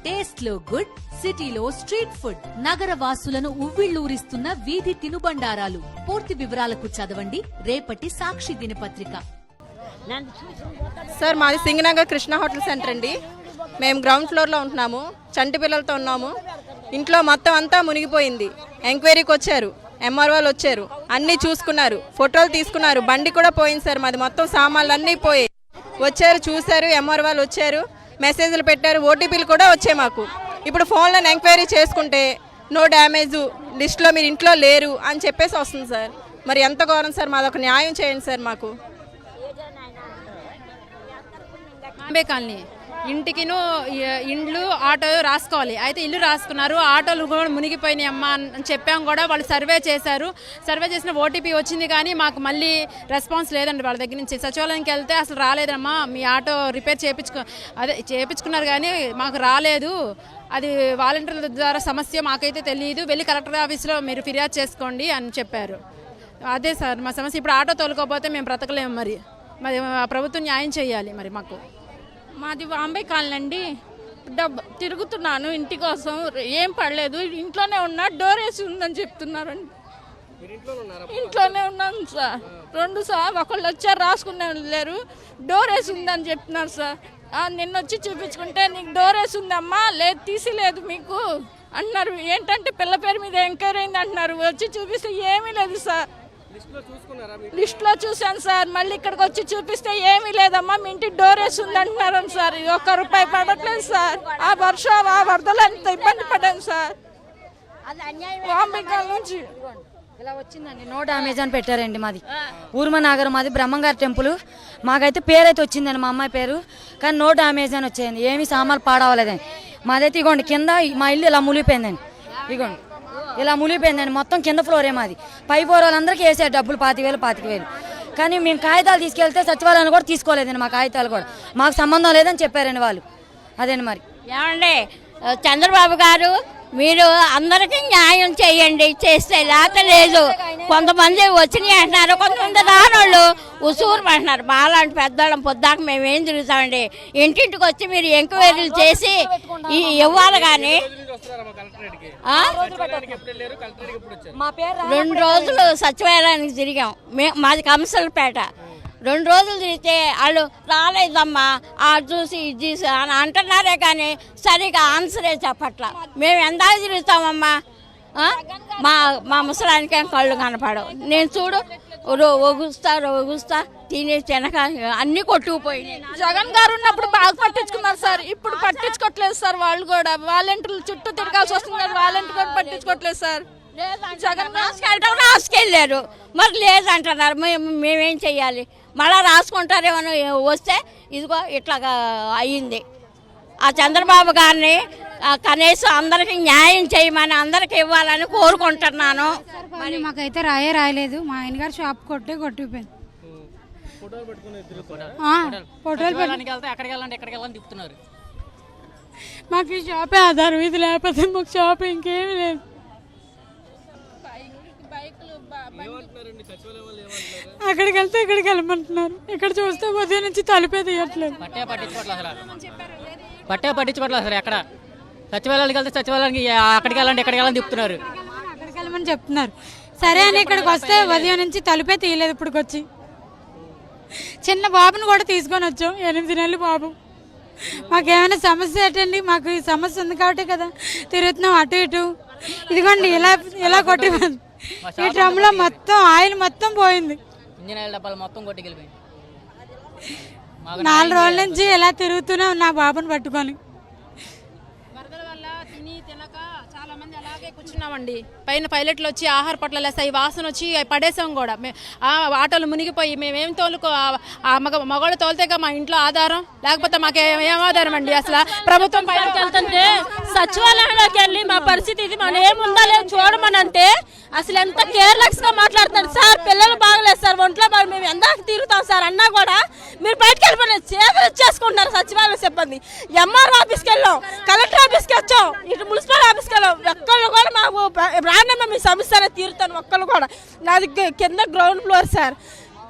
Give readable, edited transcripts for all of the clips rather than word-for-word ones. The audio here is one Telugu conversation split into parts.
టేస్ట్ లో గుడ్, సిటీలో స్ట్రీట్ ఫుడ్, నగర వాసులను ఉవ్విళ్లూరిస్తున్న వీధి తినుబండారాలు. పూర్తి వివరాలకు చదవండి రేపటి సాక్షి దినపత్రిక. సార్ మాది సింగనగర్ కృష్ణ హోటల్ సెంటర్ అండి. మేము గ్రౌండ్ ఫ్లోర్లో ఉంటున్నాము. చంటి పిల్లలతో ఉన్నాము. ఇంట్లో మొత్తం అంతా మునిగిపోయింది. ఎంక్వైరీకి వచ్చారు, ఎంఆర్ వాళ్ళు వచ్చారు, అన్నీ చూసుకున్నారు, ఫోటోలు తీసుకున్నారు. బండి కూడా పోయింది సార్, మాది మొత్తం సామాన్లు అన్నీ పోయి వచ్చారు, చూశారు. ఎంఆర్ వాళ్ళు వచ్చారు, మెసేజ్లు పెట్టారు, ఓటీపీలు కూడా వచ్చాయి మాకు. ఇప్పుడు ఫోన్లో ఎంక్వైరీ చేసుకుంటే నో డ్యామేజ్, లిస్ట్లో మీరు ఇంట్లో లేరు అని చెప్పేసి వస్తుంది సార్. మరి ఎంత ఘోరం సార్, మాదొక న్యాయం చేయండి సార్ మాకు. బాంబే కాలనీ ఇంటికిను ఇండ్లు ఆటో రాసుకోవాలి. అయితే ఇల్లు రాసుకున్నారు, ఆటోలు కూడా మునిగిపోయినాయి అమ్మా అని చెప్పాం. కూడా వాళ్ళు సర్వే చేశారు. సర్వే చేసిన ఓటీపీ వచ్చింది, కానీ మాకు మళ్ళీ రెస్పాన్స్ లేదండి వాళ్ళ దగ్గర నుంచి. సచివాలయానికి వెళ్తే అసలు రాలేదమ్మా, మీ ఆటో రిపేర్ చేయించుకున్నారు కానీ మాకు రాలేదు, అది వాలంటీర్ల ద్వారా సమస్య, మాకైతే తెలియదు, వెళ్ళి కలెక్టర్ ఆఫీస్లో మీరు ఫిర్యాదు చేసుకోండి అని చెప్పారు. అదే సార్ మా సమస్య. ఇప్పుడు ఆటో తోలుకోకపోతే మేము బ్రతకలేము. మరి ప్రభుత్వం న్యాయం చేయాలి. మరి మాకు మాది బాంబే కాలనీ అండి. తిరుగుతున్నాను ఇంటి కోసం, ఏం పడలేదు, ఇంట్లోనే ఉన్నా, డోర్ వేసి ఉందని చెప్తున్నారండి. ఇంట్లోనే ఉన్నాను సార్. 2 సార్ ఒకళ్ళు వచ్చారు, రాసుకునే లేరు, డోర్ వేసి ఉందని చెప్తున్నారు సార్. నిన్న వచ్చి చూపించుకుంటే నీకు డోర్ వేసి ఉందమ్మా, లేదు తీసిలేదు మీకు అంటున్నారు. ఏంటంటే పిల్ల పేరు మీద ఎంక్వైరీ అయింది అంటున్నారు. వచ్చి చూపిస్తే ఏమీ లేదు సార్. లిస్ట్లో చూశాను సార్. మళ్ళీ ఇక్కడికి వచ్చి చూపిస్తే ఏమీ లేదమ్మా, మీ ఇంటికి డోర్ వేసి ఉంది అంటున్నారు సార్. ₹1 పడట్లేదు సార్. ఆ వరదలు అంత ఇబ్బంది పడ్డాను సార్. బాంబేకాల నుంచి ఇలా వచ్చిందండి, నో డ్యామేజ్ అని పెట్టారండి. మాది ఊర్మనాగర్, మాది బ్రహ్మంగారి టెంపుల్. మాకైతే పేరు అయితే వచ్చిందండి, మా అమ్మాయి పేరు, కానీ నో డ్యామేజ్ అని వచ్చేయండి. ఏమి సామాన్లు పాడవలేదండి. మాదైతే ఇగోండి కింద మా ఇల్లు ఇలా మునిగిపోయిందండి. ఇగోండి ఇలా మునిగిపోయిందండి, మొత్తం కింద ఫ్లోరే మాది. పై ఫ్లోర్ వాళ్ళందరికీ వేసారు డబ్బులు 25,000. కానీ మేము కాగితాలు తీసుకెళ్తే సచివాలయాన్ని కూడా తీసుకోలేదండి. మా కాగితాలు కూడా మాకు సంబంధం లేదని చెప్పారండి వాళ్ళు. అదేండి మరి. ఏమండి చంద్రబాబు గారు, మీరు అందరికీ న్యాయం చేయండి, చేస్తే లేకపోతే లేదు. కొంతమంది వచ్చినాయి అంటున్నారు, కొంతమంది రానోళ్ళు ఉసూరు అంటున్నారు. మాలాంటి పెద్దవాళ్ళం పొద్దాక మేము ఏం తిరుగుతామండి. ఇంటింటికి వచ్చి మీరు ఎంక్వైరీలు చేసి ఇవ్వాలి. కానీ 2 రోజులు సచివాలయానికి తిరిగాం. మాది కంసలపేట. 2 రోజులు తిరిగితే వాళ్ళు రాలేదమ్మా, చూసి ఇది చూసి అని అంటున్నారే, కానీ సరిగా ఆన్సరే చెప్పట్లా. మేము ఎందాక తిరుగుతామమ్మా, మా ముసలానికేం కళ్ళు కనపడవు. నేను చూడు ఒగుస్తా తినక అన్ని కొట్టుకుపోయినాయి. జగన్ గారు ఉన్నప్పుడు బాగా పట్టించుకున్నారు సార్, ఇప్పుడు పట్టించుకోవట్లేదు సార్. వాళ్ళు కూడా వాలంటీర్లు చుట్టూ తిరగాల్సి వస్తుంది, వాలంటీర్ కూడా పట్టించుకోవట్లేదు సార్. జగన్ రాసుకెళ్ళారు, మరి లేదంటున్నారు. మేమేం చెయ్యాలి? మళ్ళా రాసుకుంటారేమో వస్తే ఇదిగో ఇట్లాగా అయ్యింది. ఆ చంద్రబాబు గారిని కనీసం అందరికి న్యాయం చేయమని, అందరికి ఇవ్వాలని కోరుకుంటున్నాను. మరి మాకైతే రాయలేదు. మా ఆయన గారు షాప్ కొట్టిపోయింది. మాకు ఈ షాపే ఆధారం, ఇది లేకపోతే మాకు షాప్ ఇంకేమీ లేదు. అక్కడికి వెళ్తే ఇక్కడికి వెళ్ళమంటున్నారు. ఇక్కడ చూస్తే ఉదయం నుంచి తలుపే తీయట్లేదు. పట్టించుకోవట్లేదు అసలు. ఎక్కడ సచివాలయానికి వెళ్తే సచివాలయానికి అక్కడికి వెళ్ళండి ఇక్కడికి వెళ్ళని చెప్తున్నారు. అక్కడికి వెళ్ళమని చెప్తున్నారు. సరే అని ఇక్కడికి వస్తే ఉదయం నుంచి తలుపే తీయలేదు. ఇప్పటికి వచ్చి చిన్న బాబుని కూడా తీసుకొని వచ్చాం, 8 నెలల బాబు. మాకేమైనా సమస్య ఏంటండి? మాకు ఈ సమస్య ఉంది కాబట్టి కదా తిరుగుతున్నాం అటు ఇటు. ఇదిగోండి ఇలా కొట్టిపోయింది. ఈ డ్రమ్లో మొత్తం ఆయిల్ మొత్తం పోయింది. 4 రోజుల నుంచి ఇలా తిరుగుతూనే ఉన్నా బాబుని పట్టుకొని. వరదల వల్ల తిని తినక చాలా మంది అలాగే కూర్చున్నామండి. పైన పైలట్లు వచ్చి ఆహార పొట్లాలు వేస్తాయి, వాసన వచ్చి పడేసాం కూడా. ఆటోలు మునిగిపోయి మేమేం మగవాళ్ళు తోలితేగా మా ఇంట్లో ఆధారం, లేకపోతే మాకేం ఆధారం అండి? అసలు ప్రభుత్వం బయటకు వెళ్తుంటే సచివాలయంలోకి వెళ్ళి మా పరిస్థితి ఇది, మనం ఏముందా లేదు చూడమనంటే అసలు ఎంత కేర్లెస్ గా మాట్లాడుతున్నారు సార్. పిల్లలు బాగలేదు సార్, ఒంట్లో బాగా, మేము ఎందాక తిరుగుతాం సార్ అన్నా కూడా మీరు బయటకు వెళ్ళిపోయిన సేవలు ఇచ్చేసుకుంటున్నారు సచివాలయ సిబ్బంది. ఎంఆర్ఓ ఆఫీస్కి వెళ్ళాం, కలెక్టర్ ఆఫీస్కి వచ్చాం, ఇటు మున్సిపల్ ఆఫీస్కి వెళ్ళాం. ఒక్కళ్ళు కూడా మాకు రానమ్మా మీ సమస్య తీరుతాను, ఒక్కళ్ళు కూడా. నాది కింద గ్రౌండ్ ఫ్లోర్ సార్.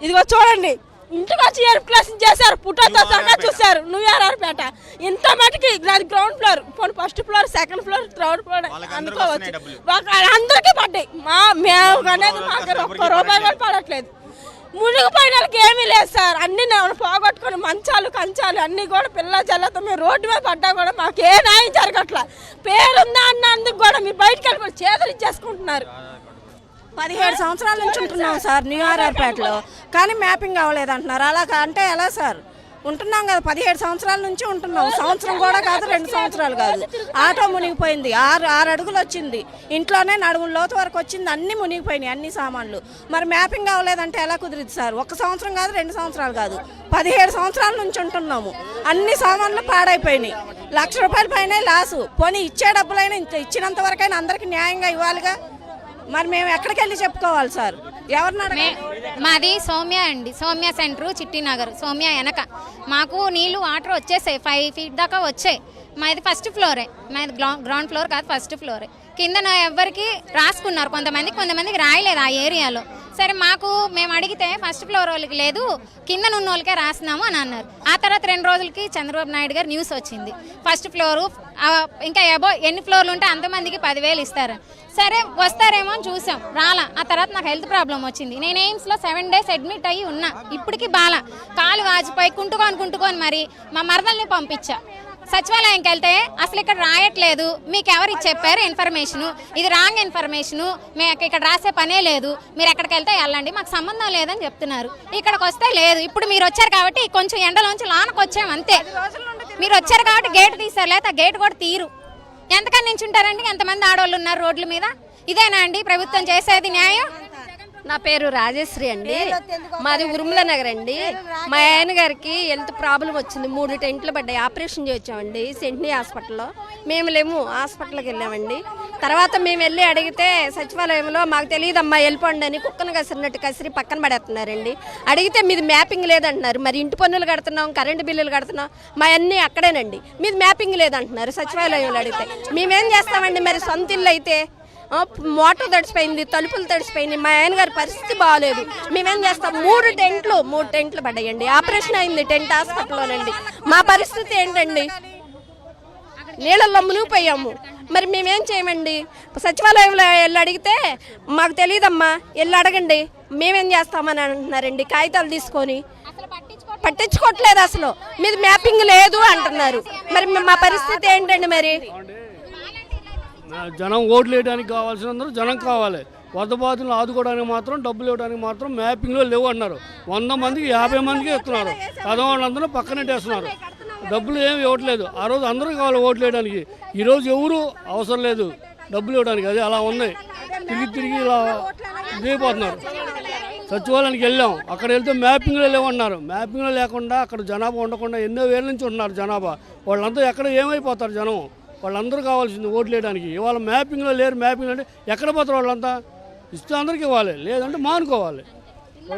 ఇదిగో చూడండి, ఇంటికి వచ్చి ఎయిర్ చేశారు, పుట్టతో సహా చూశారు. న్యూఆర్ఆర్పేట ఇంత మటుకి నాది ground floor. First second floor third floor అనుకోవచ్చు. అందరికీ పడ్డాయి. మేము అనేది మాకు ఒక్క రూపాయి కూడా పడట్లేదు. మునిగిపోయిన వాళ్ళకి ఏమీ లేదు సార్. అన్ని పోగొట్టుకుని మంచాలు కంచాలు అన్నీ కూడా పిల్ల జల్లతో మేము రోడ్డు మీద పడ్డా కూడా మాకు ఏ న్యాయం జరగట్లా. పేరుందా అన్నందుకు కూడా మీరు బయటకు వెళ్ళిపోయి చేతులు ఇచ్చేసుకుంటున్నారు. 17 సంవత్సరాల నుంచి ఉంటున్నాం సార్ న్యూ ఆర్ఆర్పేటలో, కానీ మ్యాపింగ్ అవ్వలేదు అంటున్నారు. అలా అంటే ఎలా సార్? ఉంటున్నాం కదా, 17 సంవత్సరాల నుంచి ఉంటున్నాం. సంవత్సరం కూడా కాదు, 2 సంవత్సరాలు కాదు. ఆటో మునిగిపోయింది, 6 అడుగులు వచ్చింది, ఇంట్లోనే నడుముల లోతు వరకు వచ్చింది, అన్నీ మునిగిపోయినాయి, అన్ని సామాన్లు. మరి మ్యాపింగ్ అవ్వలేదంటే ఎలా కుదిరింది సార్? 1 సంవత్సరం కాదు, 2 సంవత్సరాలు కాదు, 17 సంవత్సరాల నుంచి ఉంటున్నాము. అన్ని సామాన్లు పాడైపోయినాయి. ₹1,00,000 పైన లాసు. పోనీ ఇచ్చే డబ్బులైనా ఇచ్చినంత వరకైనా అందరికీ న్యాయంగా ఇవ్వాలిగా. మరి మేము ఎక్కడికి వెళ్ళి చెప్పుకోవాలి సార్? ఎవరిని? మాది సౌమ్య అండి, సౌమ్య సెంటర్ చిట్టినగర్. సౌమ్య వెనక మాకు నీళ్లు వాటర్ వచ్చేసాయి, 5 feet దాకా వచ్చాయి. మాది ఫస్ట్ ఫ్లోరే, మాది గ్రౌండ్ ఫ్లోర్ కాదు, ఫస్ట్ ఫ్లోరే. కింద ఎవరికి రాసుకున్నారు, కొంతమందికి రాయలేదు ఆ ఏరియాలో. సరే మేము అడిగితే ఫస్ట్ ఫ్లోర్ వాళ్ళకి లేదు, కింద ఉన్న వాళ్ళకే రాస్తున్నాము అని అన్నారు. ఆ తర్వాత 2 రోజులకి చంద్రబాబు నాయుడు గారు న్యూస్ వచ్చింది, ఫస్ట్ ఫ్లోరు ఇంకా ఎన్ని ఫ్లోర్లు ఉంటే అంతమందికి 10,000 ఇస్తారు. సరే వస్తారేమో అని చూసాం, రాలా. ఆ తర్వాత నాకు హెల్త్ ప్రాబ్లం వచ్చింది. నేను ఎయిమ్స్లో 7 days అడ్మిట్ అయ్యి ఉన్నా. ఇప్పటికీ బాలా, కాలు వాచిపోయి కుంటుకొని మరి మా మరదల్ని పంపించా. సచివాలయంకి వెళ్తే అసలు ఇక్కడ రాయట్లేదు, మీకు ఎవరు చెప్పారు ఇన్ఫర్మేషను, ఇది రాంగ్ ఇన్ఫర్మేషను, మేము ఇక్కడ రాసే పనే లేదు, మీరు ఎక్కడికి వెళ్తే వెళ్ళండి, మాకు సంబంధం లేదని చెప్తున్నారు. ఇక్కడికి వస్తే లేదు. ఇప్పుడు మీరు వచ్చారు కాబట్టి కొంచెం ఎండలోంచి లోనకు వచ్చాము అంతే. మీరు వచ్చారు కాబట్టి గేట్ తీసారు, లేకపోతే గేట్ కూడా తీరు. ఎంతకని నించుంటారండి? ఎంతమంది ఆడవాళ్ళు ఉన్నారు రోడ్ల మీద? ఇదేనా అండి ప్రభుత్వం చేసేది న్యాయం? నా పేరు రాజేశ్వరి అండి, మాది ఉరుమల నగర్ అండి. మా ఆయన గారికి హెల్త్ ప్రాబ్లం వచ్చింది, 3 టెంట్లు పడ్డాయి, ఆపరేషన్ చేయించామండి సెంట్నీ హాస్పిటల్లో. మేము లేము, హాస్పిటల్కి వెళ్ళామండి. తర్వాత మేము వెళ్ళి అడిగితే సచివాలయంలో మాకు తెలియదమ్మా వెళ్ళిపోండి అని కుక్కను కసిరినట్టు కసిరి పక్కన పడేస్తున్నారండి. అడిగితే మీది మ్యాపింగ్ లేదంటున్నారు. మరి ఇంటి పన్నులు కడుతున్నాం, కరెంటు బిల్లులు కడుతున్నాం, మా అన్నీ అక్కడేనండి. మీది మ్యాపింగ్ లేదంటున్నారు సచివాలయంలో అడిగితే. మేమేం చేస్తామండి? మరి సొంత ఇల్లు అయితే మోటార్ తడిసిపోయింది, తలుపులు తడిసిపోయింది, మా ఆయన గారి పరిస్థితి బాగాలేదు. మేమేం చేస్తాం? 3 టెంట్లు పడ్డాయండి, ఆపరేషన్ అయింది టెంట్ హాస్పిటల్లోనండి. మా పరిస్థితి ఏంటండి? నీళ్ళల్లో మునిగిపోయాము. మరి మేమేం చేయమండి? సచివాలయంలో వెళ్ళి అడిగితే మాకు తెలియదమ్మా వెళ్ళి అడగండి, మేమేం చేస్తామని అంటున్నారండి కాగితాలు తీసుకొని. పట్టించుకోవట్లేదు అసలు. మీది మ్యాపింగ్ లేదు అంటున్నారు. మరి మా పరిస్థితి ఏంటండి? మరి జనం ఓట్లు వేయడానికి కావాల్సినందరూ జనం కావాలి. వరదబాధితులను ఆదుకోవడానికి మాత్రం డబ్బులు ఇవ్వడానికి మాత్రం మ్యాపింగ్లో లేవు అన్నారు. 100 మందికి 50 మందికి ఇస్తున్నారు. వాళ్ళందరూ పక్కనెట్టేస్తున్నారు. డబ్బులు ఏమి ఇవ్వట్లేదు. ఆ రోజు అందరూ కావాలి ఓట్లు వేయడానికి. ఈరోజు ఎవరు అవసరం లేదు డబ్బులు ఇవ్వడానికి. అది అలా ఉంది. తిరిగి ఇలా దిగిపోతున్నారు. సచివాలయానికి వెళ్ళాం, అక్కడ వెళ్తే మ్యాపింగ్లో లేవన్నారు. మ్యాపింగ్లో లేకుండా అక్కడ జనాభా ఉండకుండా ఎన్నో వేల నుంచి ఉంటున్నారు జనాభా. వాళ్ళంతా ఎక్కడ ఏమైపోతారు జనం? వాళ్ళందరూ కావాల్సింది ఓట్లు వేయడానికి. ఇవాళ మ్యాపింగ్లో లేరు. మ్యాపింగ్లో అంటే ఎక్కడ పోతారు వాళ్ళంతా? ఇస్తే అందరికీ ఇవ్వాలి, లేదంటే మానుకోవాలి.